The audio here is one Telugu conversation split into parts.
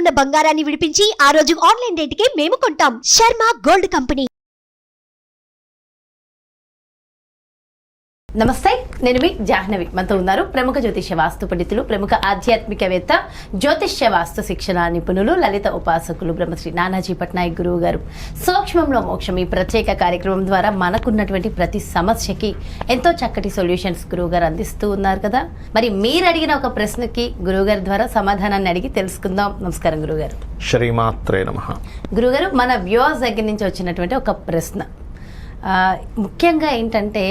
ఉన్న బంగారాన్ని విడిపించి ఆ రోజు ఆన్లైన్ రేటుకే మేము కొంటాం. Sharma gold company. నమస్తే, నేను మీ జాహ్నవి. మనతో ఉన్నారు ప్రముఖ జ్యోతిష్య వాస్తు పండితులు, ప్రముఖ ఆధ్యాత్మికవేత్త, జ్యోతిష్య వాస్తు శిక్షణ నిపుణులు, లలిత ఉపాసకులు బ్రహ్మశ్రీ నానాజీ పట్నాయక్ గురువు గారు. సూక్ష్మంలో మోక్షం ఈ ప్రత్యేక కార్యక్రమం ద్వారా మనకున్నటువంటి ప్రతి సమస్యకి ఎంతో చక్కటి సొల్యూషన్స్ గురువు గారు అందిస్తూ ఉన్నారు కదా. మరి మీరు అడిగిన ఒక ప్రశ్నకి గురువు గారి ద్వారా సమాధానాన్ని అడిగి తెలుసుకుందాం. నమస్కారం గురుగారు. శ్రీమాత్రే నమః. గురుగారు, మన వ్యూవర్స్ దగ్గర నుంచి వచ్చినటువంటి ఒక ప్రశ్న ముఖ్యంగా ఏంటంటే,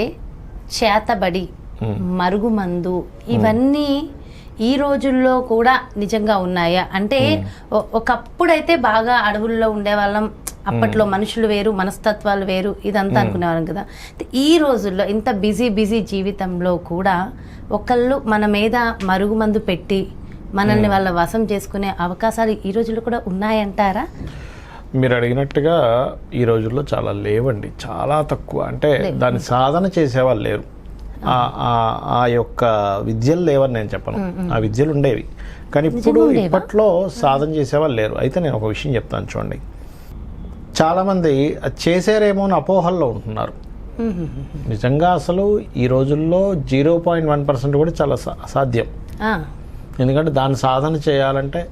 చేతబడి, మరుగుమందు ఇవన్నీ ఈ రోజుల్లో కూడా నిజంగా ఉన్నాయా? అంటే ఒకప్పుడైతే బాగా అడవుల్లో ఉండేవాళ్ళం, అప్పట్లో మనుషులు వేరు, మనస్తత్వాలు వేరు, ఇదంతా అనుకునేవాళ్ళం కదా. ఈ రోజుల్లో ఇంత బిజీ జీవితంలో కూడా ఒకళ్ళు మన మీద మరుగుమందు పెట్టి మనల్ని వాళ్ళ వశం చేసుకునే అవకాశాలు ఈ రోజుల్లో కూడా ఉన్నాయంటారా? మీరు అడిగినట్టుగా ఈ రోజుల్లో చాలా లేవండి, చాలా తక్కువ. అంటే దాన్ని సాధన చేసేవాళ్ళు లేరు. ఆ యొక్క విద్యలు లేవని నేను చెప్పను, ఆ విద్యలు ఉండేవి. కానీ ఇప్పట్లో సాధన చేసేవాళ్ళు లేరు. అయితే నేను ఒక విషయం చెప్తాను చూడండి. చాలామంది చేసారేమో అని అపోహల్లో ఉంటున్నారు. నిజంగా అసలు ఈ రోజుల్లో 0.1% కూడా చాలా అసాధ్యం. ఎందుకంటే దాన్ని సాధన చేయాలంటే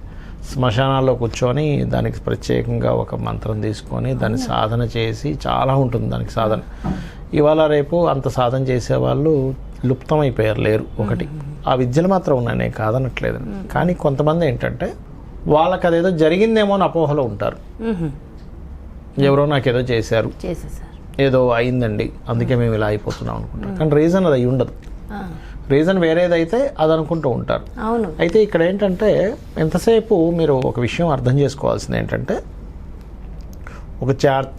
శ్మశానాల్లో కూర్చొని దానికి ప్రత్యేకంగా ఒక మంత్రం తీసుకొని దాన్ని సాధన చేసి చాలా ఉంటుంది దానికి సాధన. ఇవాళ రేపు అంత సాధన చేసేవాళ్ళు లుప్తమైపోయారు, లేరు. ఒకటి ఆ విద్యలు మాత్రం ఉన్నాయి, నేను కాదనట్లేదు. కానీ కొంతమంది ఏంటంటే వాళ్ళకి అదేదో జరిగిందేమో అని అపోహలో ఉంటారు. ఎవరో నాకేదో చేశారు, ఏదో అయిందండి, అందుకే మేము ఇలా అయిపోతున్నాం అనుకుంటారు. కానీ రీజన్ అది అయి ఉండదు. రీజన్ వేరేదైతే అది అనుకుంటూ ఉంటారు. అయితే ఇక్కడ ఏంటంటే ఎంతసేపు మీరు ఒక విషయం అర్థం చేసుకోవాల్సింది ఏంటంటే, ఒక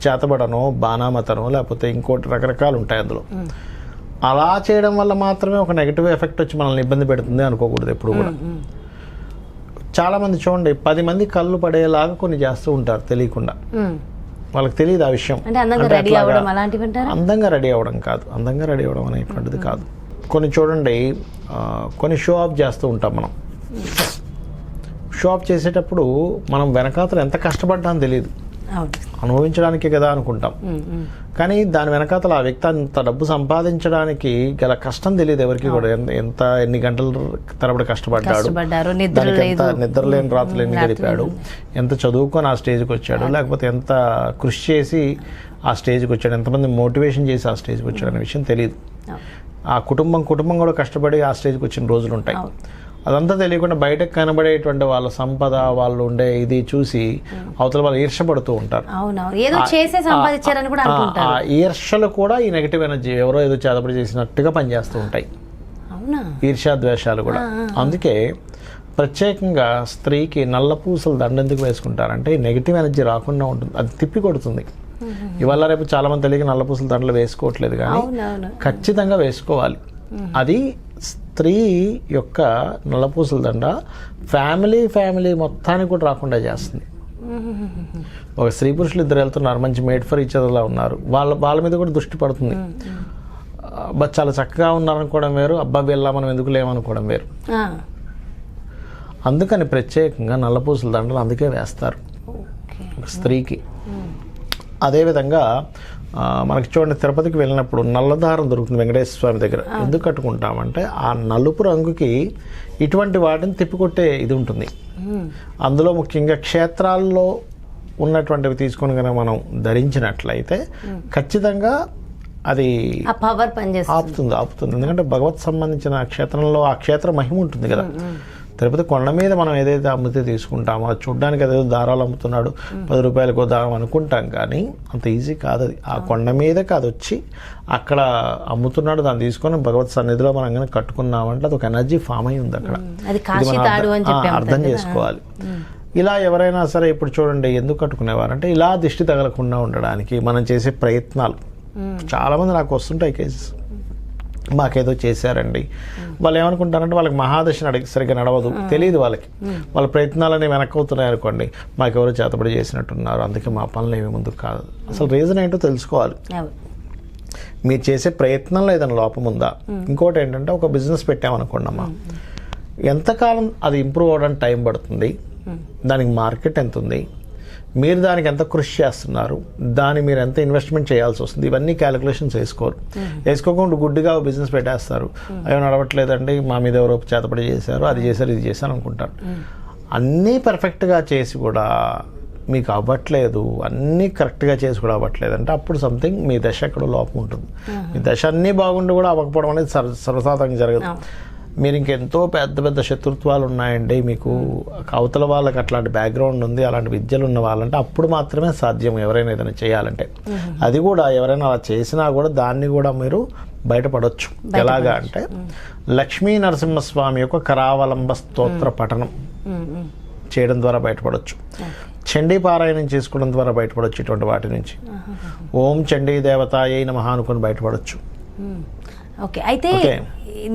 చేతబడనో బాణామతనో లేకపోతే ఇంకోటి రకరకాలు ఉంటాయి అందులో. అలా చేయడం వల్ల మాత్రమే ఒక నెగిటివ్ ఎఫెక్ట్ వచ్చి మనల్ని ఇబ్బంది పెడుతుంది అనుకోకూడదు ఎప్పుడు కూడా. చాలామంది చూడండి 10 మంది కళ్ళు పడేలాగా కొన్ని చేస్తూ ఉంటారు తెలియకుండా. వాళ్ళకి తెలియదు ఆ విషయం. అందంగా రెడీ అవ్వడం కాదు, అందంగా రెడీ అవ్వడం అనేటువంటిది కాదు. కొన్ని చూడండి, కొన్ని షో ఆఫ్ చేస్తూ ఉంటాం మనం. షో ఆఫ్ చేసేటప్పుడు మనం వెనకాతలు ఎంత కష్టపడ్డామని తెలియదు, అనుభవించడానికే కదా అనుకుంటాం. కానీ దాని వెనకాతల ఆ వ్యక్తి అంత డబ్బు సంపాదించడానికి గల కష్టం తెలియదు ఎవరికి కూడా. ఎన్ని గంటల తరబడి కష్టపడ్డాడు, నిద్రలేని రాత్రులు ఎన్ని గడిపాడు, ఎంత చదువుకొని ఆ స్టేజ్కి వచ్చాడు, లేకపోతే ఎంత కృషి చేసి ఆ స్టేజ్కి వచ్చాడు, ఎంతమంది మోటివేషన్ చేసి ఆ స్టేజ్కి వచ్చాడు అనే విషయం తెలియదు. ఆ కుటుంబం కూడా కష్టపడి ఆ స్టేజ్కి వచ్చిన రోజులు ఉంటాయి. అదంతా తెలియకుండా బయటకు కనబడేటువంటి వాళ్ళ సంపద, వాళ్ళు ఉండే ఇది చూసి అవతల వాళ్ళు ఈర్షపడుతూ ఉంటారు. ఆ ఈర్షలు కూడా ఈ నెగిటివ్ ఎనర్జీ, ఎవరో ఏదో చేతబడి చేసినట్టుగా పనిచేస్తూ ఉంటాయి. ఈర్ష్యాద్వేషాలు కూడా. అందుకే ప్రత్యేకంగా స్త్రీకి నల్ల పూసలు దండ ఎందుకు వేసుకుంటారంటే ఈ నెగిటివ్ ఎనర్జీ రాకుండా ఉంటుంది, అది తిప్పి కొడుతుంది. ఇవాళ రేపు చాలా మంది తెలియక నల్లపూసల దండలు వేసుకోవట్లేదు, కానీ ఖచ్చితంగా వేసుకోవాలి. అది స్త్రీ యొక్క నల్లపూసల దండ ఫ్యామిలీ మొత్తానికి కూడా రాకుండా చేస్తుంది. ఒక స్త్రీ పురుషులు ఇద్దరు వెళ్తున్నారు, మంచి మేడ్ ఫర్ ఈచ్ అదర్లా ఉన్నారు, వాళ్ళ మీద కూడా దృష్టి పడుతుంది. చాలా చక్కగా ఉన్నారనుకోవడం వేరు, అబ్బా వెళ్ళా మనం ఎందుకు లేమనుకోవడం వేరు. అందుకని ప్రత్యేకంగా నల్లపూసల దండలు అందుకే వేస్తారు స్త్రీకి. అదేవిధంగా మనకి చూడండి, తిరుపతికి వెళ్ళినప్పుడు నల్లదారం దొరుకుతుంది వెంకటేశ్వర స్వామి దగ్గర. ఎందుకు కట్టుకుంటామంటే ఆ నలుపు రంగుకి ఇటువంటి వాటిని తిప్పికొట్టే ఇది ఉంటుంది. అందులో ముఖ్యంగా క్షేత్రాల్లో ఉన్నటువంటివి తీసుకొని కనుక మనం ధరించినట్లయితే ఖచ్చితంగా అది ఆపుతుంది. ఎందుకంటే భగవత్ సంబంధించిన క్షేత్రంలో ఆ క్షేత్ర మహిమ ఉంటుంది కదా. తిరుపతి కొండ మీద మనం ఏదైతే అమ్మితే తీసుకుంటామో, అది చూడడానికి అదేదో దారాలు అమ్ముతున్నాడు, 10 రూపాయలకు దారం అనుకుంటాం, కానీ అంత ఈజీ కాదు అది. ఆ కొండ మీదకి అది వచ్చి అక్కడ అమ్ముతున్నాడు, దాన్ని తీసుకొని భగవత్ సన్నిధిలో మనం కనుక కట్టుకున్నామంటే అది ఒక ఎనర్జీ ఫామ్ అయి ఉంది అక్కడ. అర్థం చేసుకోవాలి. ఇలా ఎవరైనా సరే ఇప్పుడు చూడండి ఎందుకు కట్టుకునేవారంటే ఇలా దిష్టి తగలకుండా ఉండడానికి మనం చేసే ప్రయత్నాలు. చాలామంది నాకు వస్తుంటాయి కేసెస్, మాకేదో చేశారండి. వాళ్ళు ఏమనుకుంటారంటే వాళ్ళకి మహాదశ సరిగ్గా నడవదు, తెలియదు వాళ్ళకి. వాళ్ళ ప్రయత్నాలన్నీ వెనక్కవుతున్నాయి అనుకోండి, మాకెవరో చేతబడి చేసినట్టున్నారు, అందుకే మా పనులు ఏమి ముందుకు కాదు. అసలు రీజన్ ఏంటో తెలుసుకోవాలి. మీరు చేసే ప్రయత్నంలో ఏదైనా లోపం ఉందా? ఇంకోటి ఏంటంటే ఒక బిజినెస్ పెట్టామనుకోండి అమ్మా, ఎంతకాలం అది ఇంప్రూవ్ అవ్వడానికి టైం పడుతుంది, దానికి మార్కెట్ ఎంత ఉంది, మీరు దానికి ఎంత కృషి చేస్తున్నారు, మీరు ఎంత ఇన్వెస్ట్మెంట్ చేయాల్సి వస్తుంది, ఇవన్నీ క్యాలిక్యులేషన్స్ వేసుకోకుండా గుడ్డిగా బిజినెస్ పెట్టేస్తారు. అవి నడవట్లేదండి, మా మీద ఎవరో చేతపడి చేశారు, అది చేశారు, ఇది చేశారు అనుకుంటారు. అన్నీ పర్ఫెక్ట్గా చేసి కూడా మీకు అవ్వట్లేదు, అన్నీ కరెక్ట్గా చేసి కూడా అవ్వట్లేదు అంటే అప్పుడు సంథింగ్ మీ దశ ఎక్కడో లోపం ఉంటుంది. మీ దశ అన్నీ బాగుండి కూడా అవ్వకపోవడం అనేది సర్వసాధారణంగా జరగదు. మీరు ఇంకెంతో పెద్ద పెద్ద శత్రుత్వాలు ఉన్నాయండి, మీకు అవతల వాళ్ళకి అట్లాంటి బ్యాక్గ్రౌండ్ ఉంది, అలాంటి విద్యలు ఉన్న వాళ్ళంటే అప్పుడు మాత్రమే సాధ్యం ఎవరైనా ఏదైనా చేయాలంటే. అది కూడా ఎవరైనా అలా చేసినా కూడా దాన్ని కూడా మీరు బయటపడవచ్చు. ఎలాగా అంటే లక్ష్మీ నరసింహస్వామి యొక్క కరావలంబ స్తోత్ర పఠనం చేయడం ద్వారా బయటపడవచ్చు, చండీ పారాయణం చేసుకోవడం ద్వారా బయటపడవచ్చు. ఇటువంటి వాటి నుంచి ఓం చండీ దేవతాయై నమః అనుకుని బయటపడవచ్చు. ఓకే, అయితే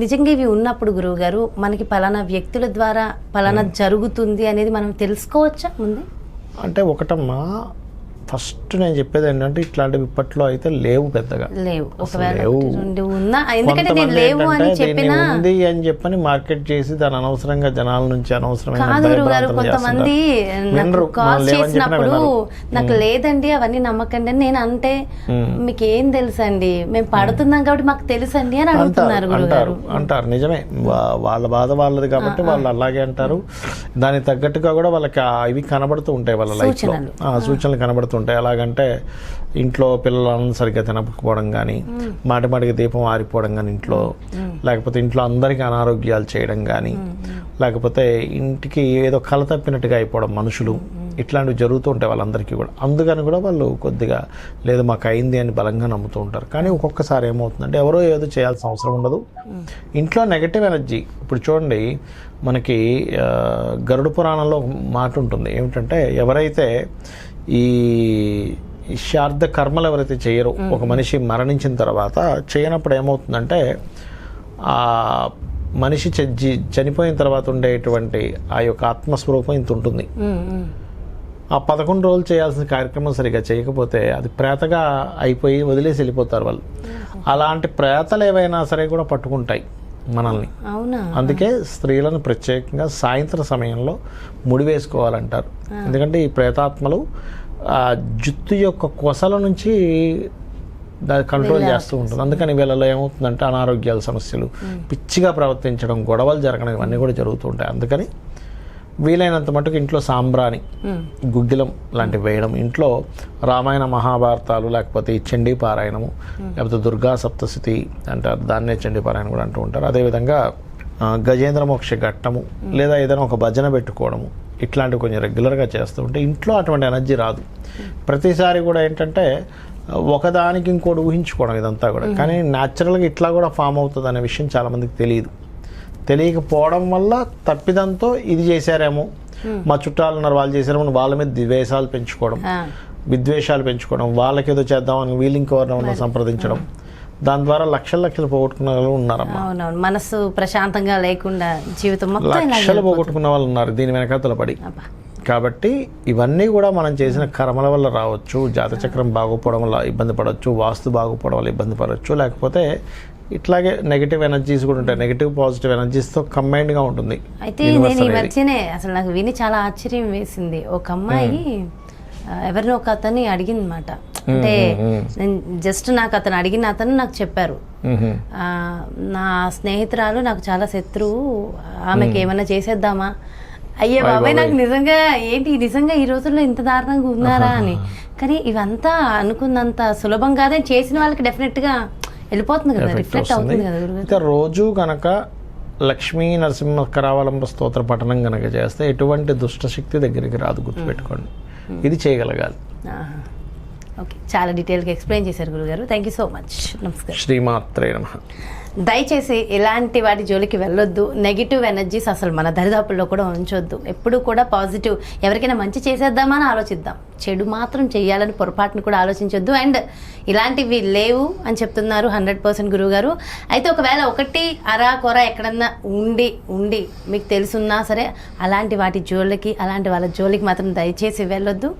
నిజంగా ఇవి ఉన్నప్పుడు గురువు గారు మనకి పలానా వ్యక్తుల ద్వారా పలానా జరుగుతుంది అనేది మనం తెలుసుకోవచ్చా ముందే? అంటే ఒకటమ్మా, ఫస్ట్ నేను చెప్పేది ఏంటంటే ఇట్లాంటివి ఇప్పట్లో అయితే లేవు, పెద్దగా లేవు. ఉంది అని చెప్పని మార్కెట్ చేసి దాని అనవసరంగా జనాల నుంచి అనవసరమైన కొంతమంది కాల్ చేసినప్పుడు నాకు లేదండి అవన్నీ నమ్మకండి అని నేను అంటే మీకు ఏం తెలుసండి, మేము పడుతున్నాం కాబట్టి మాకు తెలుసండి అని అడుగుతున్నారు. అంటారు నిజమే, వాళ్ళ బాధ వాళ్ళది కాబట్టి వాళ్ళు అలాగే అంటారు. దానికి తగ్గట్టుగా కూడా వాళ్ళకి ఇవి కనబడుతూ ఉంటాయి, వాళ్ళ లైఫ్ లో సూచనలు కనబడుతూ ఉంటాయి. ఎలాగంటే ఇంట్లో పిల్లలను సరిగ్గా తినకపోవడం కానీ, మాటిమాటికి దీపం ఆరిపోవడం కానీ ఇంట్లో, లేకపోతే ఇంట్లో అందరికీ అనారోగ్యాలు చేయడం కానీ, లేకపోతే ఇంటికి ఏదో కల తప్పినట్టుగా అయిపోవడం మనుషులు, ఇట్లాంటివి జరుగుతూ ఉంటాయి వాళ్ళందరికీ కూడా. అందుకని కూడా వాళ్ళు కొద్దిగా లేదు మాకు అయింది అని బలంగా నమ్ముతూ ఉంటారు. కానీ ఒక్కొక్కసారి ఏమవుతుందంటే ఎవరో ఏదో చేయాల్సిన అవసరం ఉండదు, ఇంట్లో నెగటివ్ ఎనర్జీ. ఇప్పుడు చూడండి, మనకి గరుడ పురాణంలో ఒక మాట ఉంటుంది ఏమిటంటే, ఎవరైతే ఈ శార్థ కర్మలు ఎవరైతే చేయరో, ఒక మనిషి మరణించిన తర్వాత చేయనప్పుడు ఏమవుతుందంటే ఆ మనిషి చనిపోయిన తర్వాత ఉండేటువంటి ఆ యొక్క ఆత్మస్వరూపం ఇంత ఉంటుంది. ఆ 11 రోజులు చేయాల్సిన కార్యక్రమం సరిగ్గా చేయకపోతే అది ప్రేతగా అయిపోయి వదిలేసి వెళ్ళిపోతారు వాళ్ళు. అలాంటి ప్రేతలు ఏవైనా సరే కూడా పట్టుకుంటాయి మనల్ని. అందుకే స్త్రీలను ప్రత్యేకంగా సాయంత్రం సమయంలో ముడి వేసుకోవాలంటారు. ఎందుకంటే ఈ ప్రేతాత్మలు ఆ జుత్తు యొక్క కొసల నుంచి దాన్ని కంట్రోల్ చేస్తూ ఉంటుంది. అందుకని వీళ్ళలో ఏమవుతుందంటే అనారోగ్యాల సమస్యలు, పిచ్చిగా ప్రవర్తించడం, గొడవలు జరగడం, ఇవన్నీ కూడా జరుగుతూ ఉంటాయి. అందుకని వీలైనంత మటుకు ఇంట్లో సాంబ్రాణి, గుగ్గిలం లాంటివి వేయడం, ఇంట్లో రామాయణ మహాభారతాలు, లేకపోతే ఈ చండీ పారాయణము, లేకపోతే దుర్గా సప్తశతి అంటారు, దాన్నే చండీ పారాయణం కూడా అంటూ ఉంటారు. అదేవిధంగా గజేంద్ర మోక్ష ఘట్టము, లేదా ఏదైనా ఒక భజన పెట్టుకోవడము, ఇట్లాంటివి కొంచెం రెగ్యులర్గా చేస్తూ ఉంటే ఇంట్లో అటువంటి ఎనర్జీ రాదు. ప్రతిసారి కూడా ఏంటంటే ఒకదానికి ఇంకోటి ఊహించుకోవడం ఇదంతా కూడా. కానీ న్యాచురల్గా ఇట్లా కూడా ఫామ్ అవుతుంది అనే విషయం చాలామందికి తెలియకపోవడం వల్ల తప్పిదంతో ఇది చేశారేమో, మా చుట్టాలు ఉన్నారు వాళ్ళు చేశారేమో వాళ్ళ మీద ద్వేషాలు పెంచుకోవడం, విద్వేషాలు పెంచుకోవడం, వాళ్ళకేదో చేద్దామని వీళ్ళు ఇంకెవరినో సంప్రదించడం, దాని ద్వారా లక్షలు పోగొట్టుకున్న వాళ్ళు ఉన్నారమ్మా. మనసు ప్రశాంతంగా లేకుండా జీవితం లక్షలు పోగొట్టుకున్న వాళ్ళు ఉన్నారు దీని వెనకాతల పడి. కాబట్టి ఇవన్నీ కూడా మనం చేసిన కర్మల వల్ల రావచ్చు, జాతచక్రం బాగోపోవడం వల్ల ఇబ్బంది పడవచ్చు, వాస్తు బాగోపోవడం వల్ల ఇబ్బంది పడవచ్చు, లేకపోతే ఇట్లాగే నెగిటివ్ ఎనర్జీస్ కూడా ఉంటాయి. నెగిటివ్ పాజిటివ్ ఎనర్జీస్తో కంబైన్డ్గా ఉంటుంది. అయితే నేను ఈ మధ్యనే అసలు నాకు విని చాలా ఆశ్చర్యం వేసింది. ఒక అమ్మాయి ఎవరినో ఒక అతన్ని అడిగింది అనమాట. అంటే నేను జస్ట్ నాకు అతను అడిగిన అతను నాకు చెప్పారు, నా స్నేహితురాలు నాకు చాలా శత్రువు, ఆమెకి ఏమైనా చేసేద్దామా. అయ్యే బాబాయ్, నాకు నిజంగా నిజంగా ఈ రోజుల్లో ఇంత దారుణంగా ఉన్నారా అని. కానీ ఇవంతా అనుకున్నంత సులభం కాదే, చేసిన వాళ్ళకి డెఫినెట్గా వెళ్ళిపోతుంది కదా, రిఫ్లెక్ట్ అవుతుంది కదా. ఇంకా రోజు కనుక లక్ష్మీ నరసింహ కరావలంబ స్తోత్ర పఠనం కనుక చేస్తే ఎటువంటి దుష్టశక్తి దగ్గరికి రాదు, గుర్తుపెట్టుకోండి. ఇది చేయగలగాలి. ఓకే, చాలా డీటెయిల్గా ఎక్స్ప్లెయిన్ చేశారు గురుగారు. Thank you so much. నమస్కారం. శ్రీమాత్రే నమః. దయచేసి ఇలాంటి వాటి జోలికి వెళ్ళొద్దు. నెగిటివ్ ఎనర్జీస్ అసలు మన దరిదాపుల్లో కూడా ఉంచొద్దు. ఎప్పుడు కూడా పాజిటివ్, ఎవరికైనా మంచి చేసేద్దామని ఆలోచిద్దాం, చెడు మాత్రం చేయాలని పొరపాటును కూడా ఆలోచించొద్దు. అండ్ ఇలాంటివి లేవు అని చెప్తున్నారు 100% గురువుగారు. అయితే ఒకవేళ ఒకటి అరా కొర ఎక్కడన్నా ఉండి మీకు తెలుసున్నా సరే అలాంటి వాటి జోలికి, అలాంటి వాళ్ళ జోలికి మాత్రం దయచేసి వెళ్ళొద్దు.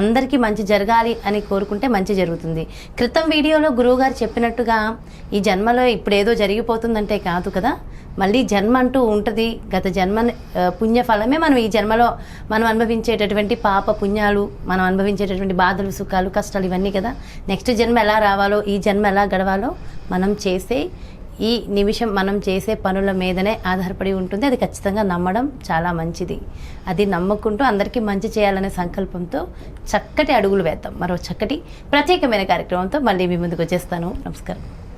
అందరికీ మంచి జరగాలి అని కోరుకుంటే మంచి జరుగుతుంది. క్రితం వీడియోలో గురువుగారు చెప్పినట్టుగా ఈ జన్మలో ఇప్పుడు ఏదో జరిగిపోతుందంటే కాదు కదా, మళ్ళీ జన్మ అంటూ ఉంటుంది. గత జన్మ పుణ్యఫలమే మనం ఈ జన్మలో మనం అనుభవించేటటువంటి పాప పుణ్యాలు, మనం అనుభవించేటటువంటి బాధలు, సుఖాలు, కష్టాలు ఇవన్నీ కదా. నెక్స్ట్ జన్మ ఎలా రావాలో, ఈ జన్మ ఎలా గడవాలో మనం చేసే ఈ నిమిషం మనం చేసే పనుల మీదనే ఆధారపడి ఉంటుంది. అది ఖచ్చితంగా నమ్మడం చాలా మంచిది. అది నమ్ముకుంటూ అందరికీ మంచి చేయాలనే సంకల్పంతో చక్కటి అడుగులు వేద్దాం. మరో చక్కటి ప్రత్యేకమైన కార్యక్రమంతో మళ్ళీ మీ ముందుకు వచ్చేస్తాను. నమస్కారం.